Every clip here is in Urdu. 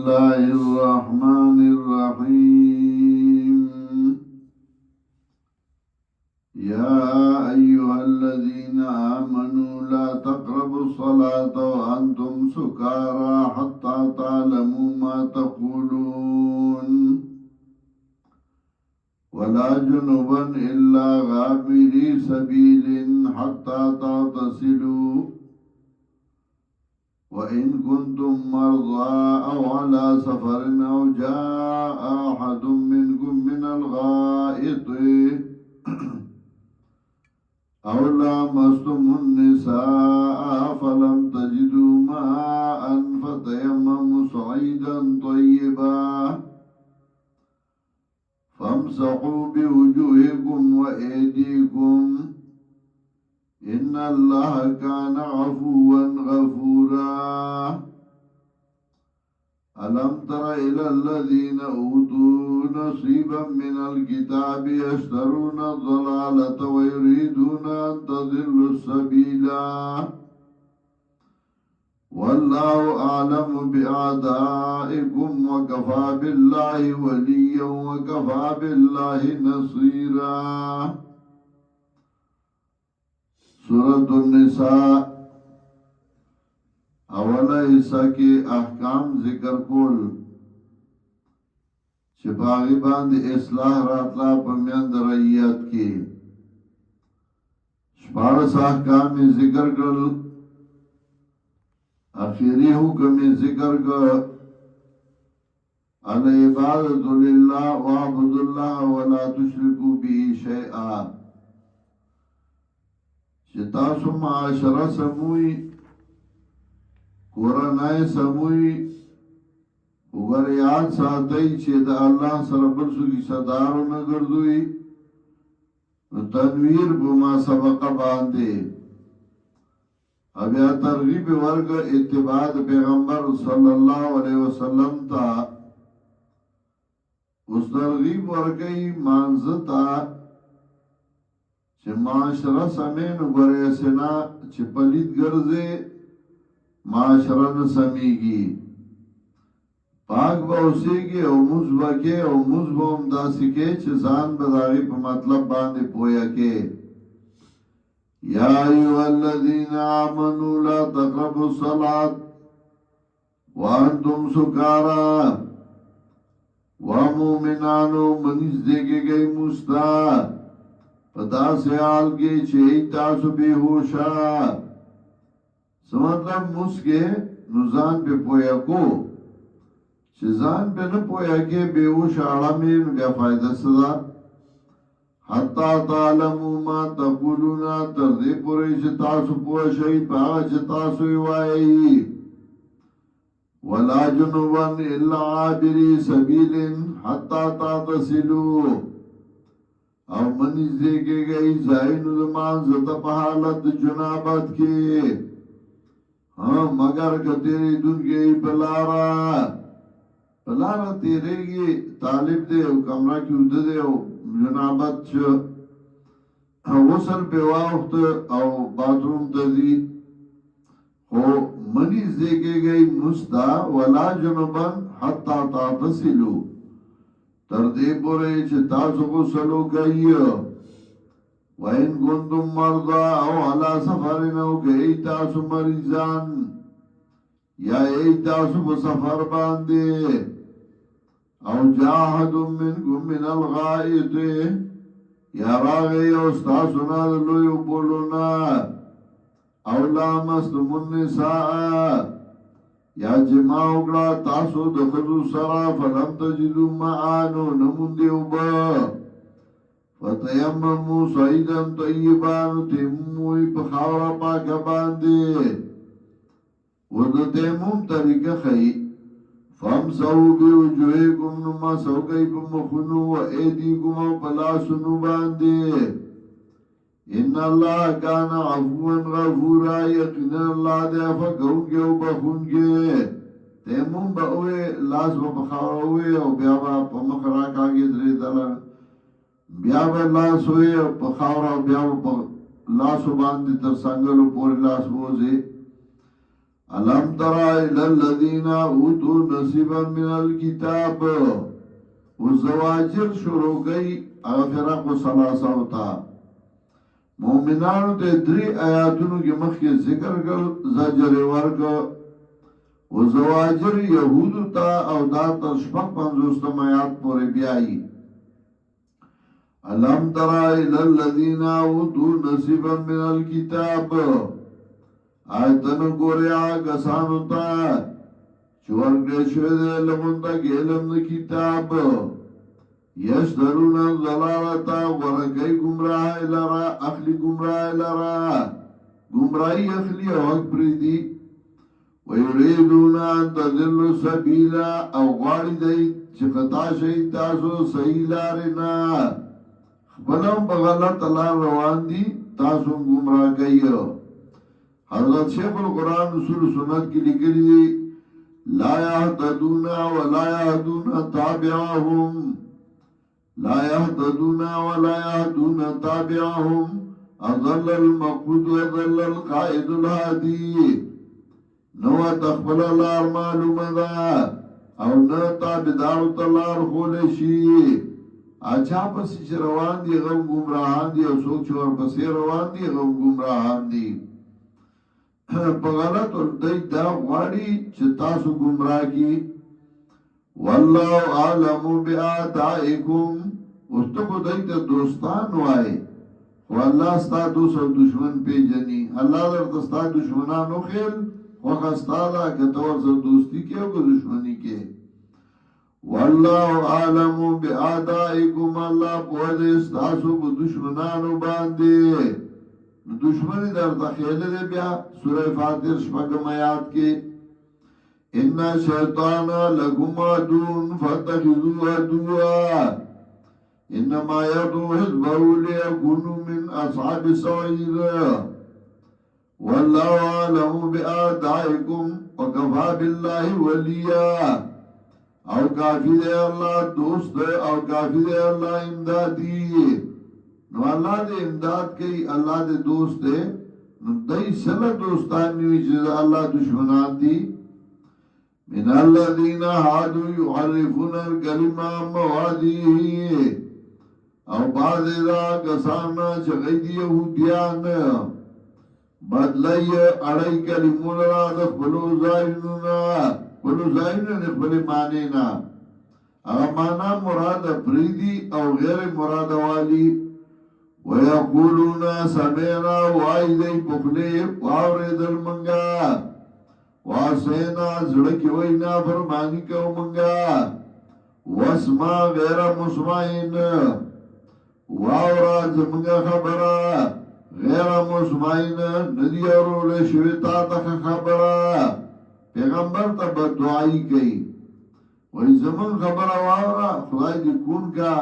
الله الرحمن الرحيم. يا أيها الذين آمنوا لا تقربوا الصلاة وأنتم سكارى حتى تعلموا ما تقولون ولا جنبا إلا غابري سبيل حتى تغتسلوا وإن كنتم مرضى أو على سفر أو جاء أحد منكم من الغائط أو لامستم النساء فلم تجدوا ماء فتيمموا صعيدا طيبا فامسحوا بوجوهكم وأيديكم إن الله كان عفوا غفورا. ألم تر إلى الذين أوتوا نصيبا من الكتاب يشترون الضلالة ويريدون أن تضلوا السبيلا والله أعلم بأعدائكم وكفى بالله وليا وكفى بالله نصيرا. سورة النساء اولا حصہ کی احکام ذکر کول چپاغی باند اصلاح راتلا پمیند رعیت کی شپارس احکام ذکر کل اخیری حکم ذکر کر العبادت للہ وعبد اللہ ولا تشرکو به شیئا چتاسو معاشرہ سموئی قرآنائی سموئی اگر یاد ساتھائی چه دا اللہ سر برسو کی صدارو نگردوئی تنویر بما سبق باندے اب یا ترغیب ورگ اتباع پیغمبر صلی اللہ علیہ وسلم تا اس ترغیب ورگئی مانزتا چه معاشرہ سمین گره سنا چه پلید گرزے معاشرہ نسمیگی پاک با اسیگی او مزبا کے او مزبا امداسی کے چه زان بداغی پا مطلب باندے پویا کے یا ایوہ الذین آمنوا لا تقربوا الصلاة وانتم سکارا ومومنانو منیز دیکھے گئی مستا پدا سے آل کے چھئی تاسو بے ہوشا سمطلب مسکے نزان پہ پویا کو چیزان پہ نہ پویا کے بے ہوش آڑامین بیا فائدہ صدا حتی تعلمو ما تقولونا تردے پوری چھ تاسو پویا شئی پاگا چھ تاسو ایوائی ولا جنوبان الا عابری سبیل حتی تغتسلو او منیز دیکھے گئی زائن زمان زدہ پہالت جنابت کے ہاں مگر کہ تیری دن گئی پلارا تیرے گی طالب دے او کمرہ کی ادھے دے او جنابت چھ غسل پہ وقت او باتروم تزی او منیز دیکھے گئی مستا ولا جنبن حتی تغتسلو تردے پورے چھ تاسو غسلو گئی وَإِن كُنتُم مَّرْضَىٰ أَوْ عَلَىٰ سَفَرٍ أَوْ گئی تاسو مریضان یا ای تاسو په سفر باندې او جاهد منکم من الغائط یا راغی او ستاسو نه لوی بولونا او لامستم النساء یا جما وکړه تاسو د ښځو سره فلم تجدوا ماء نموندې اوبه فتیمموا صعیدا طیبا تیموی په خاوره پاکه باندې و د تیمم طریقه ښیي فامسحوا بوجوهکم نو مسحو کوئ په مخونو و ایدیکم او په لاسونو باندې ان الله کان عفوا غفورا یقینا الله دې عفو کوونکی او بخښونکی تیمم به وې لاس به خاوره وې او بیا به په مخ راکاږي درېدله بیا به لاس وې په خاوره بیا به په لاسو باندې تر څنګلو پورې لاس وځي الم تر الى الذین اوتوا نصیبا من الكتاب والزواجر شروع گئی فرق و ثلاثه ہوتا مومنانو ته درې آیاتونو کې مخکې ذکر کړ زجر ورک او زواجر يهودو ته او دا تر شپږ پنځوستم آیات پورې بیایي الم تر الى الذين اوتوا نصيبا من الكتاب آیتن ګوریا غسانو ته چورګې شوه د لمونته ګلم کتاب یشترون الضلالتا ورکی گمراہ لرا اخلی گمراہ لرا گمراہی اخلی اوک پریدی ویریدون ان تذلو سبیلا او غاڑی دی چکتا شئی تاسو صحیح لارنا خبنم بغلط لار روان دی تاسو گمراہ کئی حضرت شیخ القرآن رسول سنت کی لکلی دی لا یهتدون ولا یهدون تابعهم لا يهتدون ولا يهدون تابعهم أضل المقود وضل القائد الهادي نو تخبل الار معلوم دا او نه تابدار تلار خولشی اچھا پسی چه روان دی غم گمراهان دی او سوک چور پسی روان دی غم گمراهان دی پا غلط دی دا غاڑی چه تاسو گمراه کی والله عالم بآدائکم اس تو کو دیتا دوستان وائی و اللہ ستا دوست و دشمن پی جنی اللہ در تستا دشمنانو خیل وخستالا کتور سر دوستی کے او دشمنی کے والله عالم بآدائکم اللہ پوہدے استاسو کو دشمنانو باندے دشمنی در تخیل دے بیا سورہ فاتر شپگم آیات کے ان شیطان لکم عدون فتخذوا عدوا انما يدعو حزبه ليكونوا من اصحاب السعير والله اعلم بآدائكم وكفى بالله وليا او کافی دے اللہ دوست او کافی دے اللہ امدادی نو اللہ دے امداد کئی اللہ دے دوست دے نو دائی سلا دوستان نیوی چیز اللہ دشمنان دی من الذين هادوا يحرفون الكلمة عن مواضعه او بعض دا کسانا چغی دی یهودیان بدلی اڑی کلمون را دا خبلو زائنون خبل مانینا اگا مانا مراد پریدی او غیر مراد والی ویقولون سمینا وائی دی پخلی واورد المنگا واسینا زڑکی وینا فرمانی کو منگا واسما غیر مسمعین واورا زمنگا خبرا غیر مسمعین ندی ارول شویتا تک خبرا پیغمبر تا بدعائی کئی وی زمن خبرا واورا خدای دی کون کا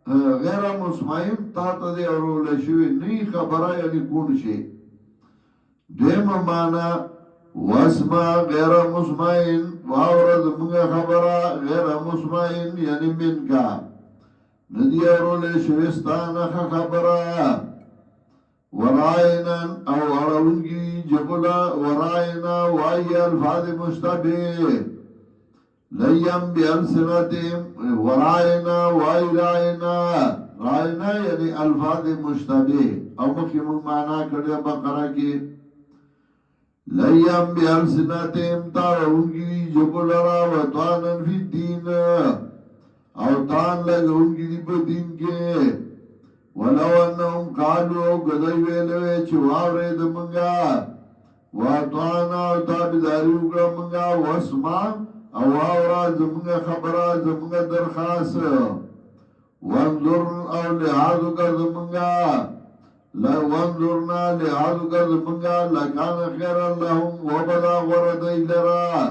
غیر مسمعین تا تا دی ارول شوی نی خبرا یعنی کون شی دیم مانا واسمع غیر مسمعین واورد منگا خبرا غیر مسمعین یعنی من کا ندی ارول شوستان خبرا ورائنا او ارونگی جبلا ورائنا وائی الفاظ مشتبه لیم بیالسنتیم ورائنا وائی رائنا یعنی الفاظ مشتبه او مخی من معنی کرده بقرہ کی لیم بیالسنتیم تارونگی جبلرا و توانن فی الدین او تان لگونگی دی پا دین کے ولو انہم قالو گدائی ویلوے چواوری دا منگا واتوانا و تابداری اکرا منگا واسما او آورا زمنگا خبرا زمنگا درخواست وانظر او لحاظو کر زمنگا وانظرنا لحاظو کر زمنگا لکان خیر اللہم وبدا غرد ایلرا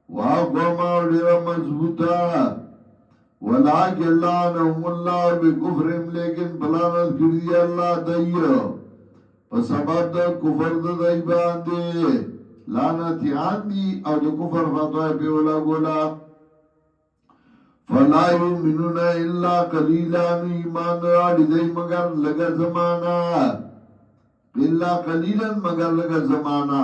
واقوما و لرا مضبوطا ولیکن لعنهم اللہ بکفرم لیکن بلانت کردی اللہ دئیو پس سبب دا کفر دا دائی باندے لعنتی آندی او دا کفر فتوی پیولا گولا فلا یؤمنون الا قلیلا ایمان راڑی دائی مگر لگا زمانا الا قلیلا مگر لگا زمانا